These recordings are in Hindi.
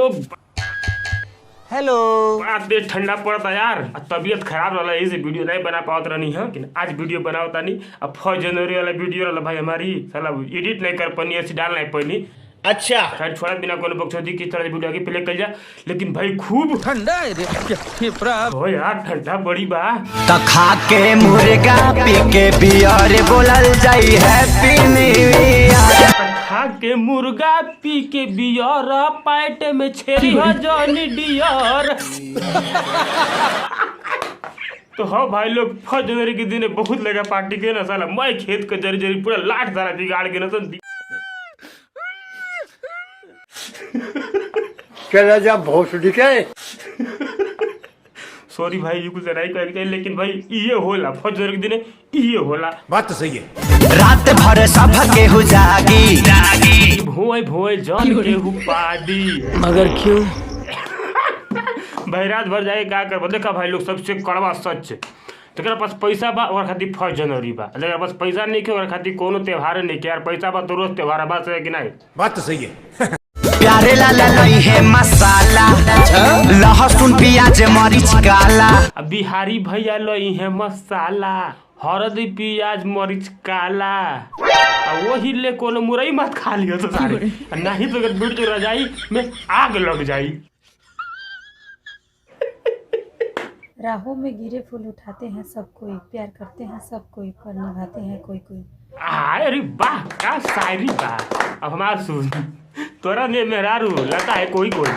लोग। हेलो। बड़ा तेज ठंडा पड़ता यार, तबीयत खराब रहा, यही से वीडियो नहीं बना पावत रहनी है कि आज वीडियो बनाओ तानी। अब 4 जनवरी वाला वीडियो रहा भाई हमारी, साला एडिट नहीं कर पानी, ऐसी डाल नहीं पानी। अच्छा खैर छोड़ा, बिना कोनो बकचोदी की तरह वीडियो आगे प्ले कर जा। लेकिन भाई खूब ठंडा है रे हो यार, ठंडा बड़ी बा। तो खा के मुर्गा पी के बियर बोलल जाई हैप्पी न्यू ईयर। खा के मुर्गा पी के बियर, पैट में छेरी हो जॉनी डियर। तो हाँ भाई लोग, 4 जनवरी के दिन बहुत लगा पार्टी के ना, साला मैं खेत के जरी जरी पूरा लाट सारा बिगाड़ के ना तो चला जा भोसड़ी के। सॉरी भाई, ये कुछ नहीं कह चाहिए, लेकिन भाई ये होला 4 जनवरी के दिन ये होला। बात तो सही है। रात भर सब के हो जागी भोए भोए जान के हुपादी, मगर क्यों भाई रात भर जाए क्या कर। देखा भाई लोग, सबसे कड़वा सच, जरा पास पैसा बा और खातिर 4 जनवरी बा, जरा पास पैसा नहीं के और खातिर कोनो त्योहार नहीं के यार। पैसा बा तो रोज त्योहार बा से कि नहीं। बात तो सही है। प्यारे लाला नहीं है मसाला, लहसुन प्याज मरीच काला। अब बिहारी भैया लई है मसाला, हरदी प्याज मरीच काला। वही ले कोनो मुरई मत खा लियो तो सारे, नहीं तो अगर बिट रजाई में आग लग जाई। राहों में गिरे फूल उठाते हैं सब कोई, प्यार करते हैं सब कोई, पर निभाते हैं कोई कोई। अरे वाह क्या शायरी बा। अब हमार सुन, तोरा ने मेहरारू लता है कोई कोई,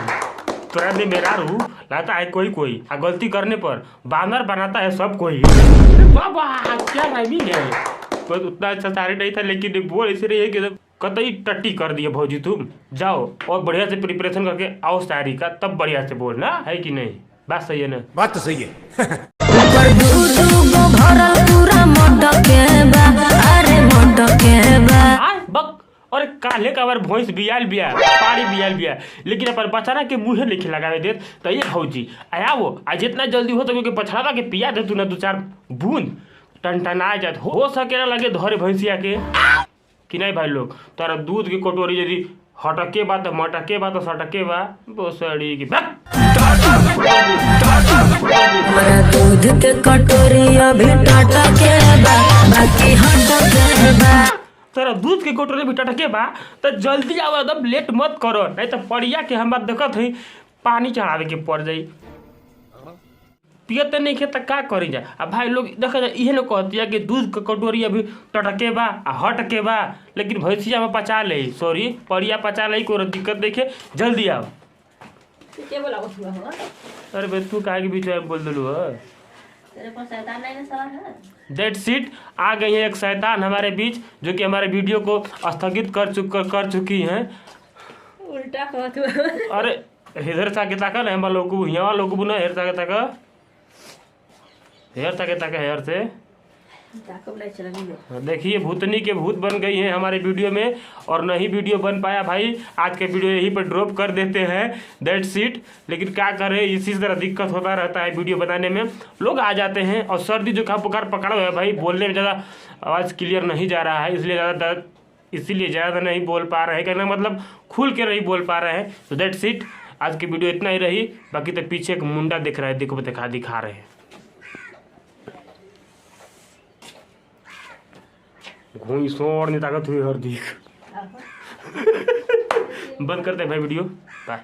तोरा ने मेहरारू लता है कोई कोई, आ गलती करने पर बानर बनाता है सब कोई। बाबा क्या राइमिंग है। बस उतना अच्छा शायरी नहीं था, लेकिन बोल ऐसे रही है कि कतई टट्टी कर दिए भौजी। तुम जाओ और बढ़िया से प्रिपरेशन करके आओ शायरी का, तब बढ़िया से बोलना है कि नहीं। बात सही है ना। बात तो सही है। बक और काले का बार भैंस बियाल बिया, पानी बियाल बिया, लेकिन अपन बचाना के मुँहे लिखे लगावे देत। तो ये भौजी आया वो आज जितना जल्दी हो सके पछड़ा के पिया दे तू ना 2-4 बूंद, टनटना जात हो सके ना लगे धरे भैंसिया के कि नहीं भाई लोग। तारा दूध की कटोरी यदि हटके बा तो मटके बा तो सटके बा बोसड़ी की दूध के कटोरी अभी टाटा के बा, बाकी हटके बा। तेरा दूध के कटोरी भी टटके बा तो जल्दी आओ, एकदम लेट मत करो, नहीं तो पड़िया के हम बात देखत है पानी चढ़ावे के पड़ जाई। पियते नहीं खे तो का करी जा। अब भाई लोग देखा जाए इहे लोग कहती है कि दूध के कटोरी अभी टटके बा आ हटके बा, लेकिन भैंसिया में पचा ले, सॉरी पड़िया पचा ले, कोई दिक्कत देखे जल्दी आओ। अरे बे तू काहे के बीच में बोल दिलू है। दैट्स इट, आ गई है एक शैतान हमारे बीच, जो कि हमारे वीडियो को स्थगित कर चुकी हैं। उल्टा कहत हुआ। अरे इधर ताके ताका ना, हम लोग यहाँ लोग ना हेर ताके ताका, हेर ताके ताका हेर से देखिए भूतनी के भूत बन गई है हमारे वीडियो में, और नहीं वीडियो बन पाया भाई। आज के वीडियो यहीं पर ड्रॉप कर देते हैं, दैट्स इट। लेकिन क्या करें, इसी तरह दिक्कत होता रहता है वीडियो बनाने में, लोग आ जाते हैं और सर्दी जुकाम पुकार पकड़ा हुआ है भाई, बोलने में ज़्यादा आवाज़ क्लियर नहीं जा रहा है, इसीलिए ज़्यादा नहीं बोल पा रहे हैं, कहना मतलब खुल के नहीं बोल पा रहे हैं। तो दैट्स इट, आज की वीडियो इतना ही रही। बाकी तो पीछे एक मुंडा दिख रहा है, देखो दिखा रहे हैं, घूम सोर नहीं ताकत हुई हर दिख। बंद करते हैं भाई वीडियो, बाय।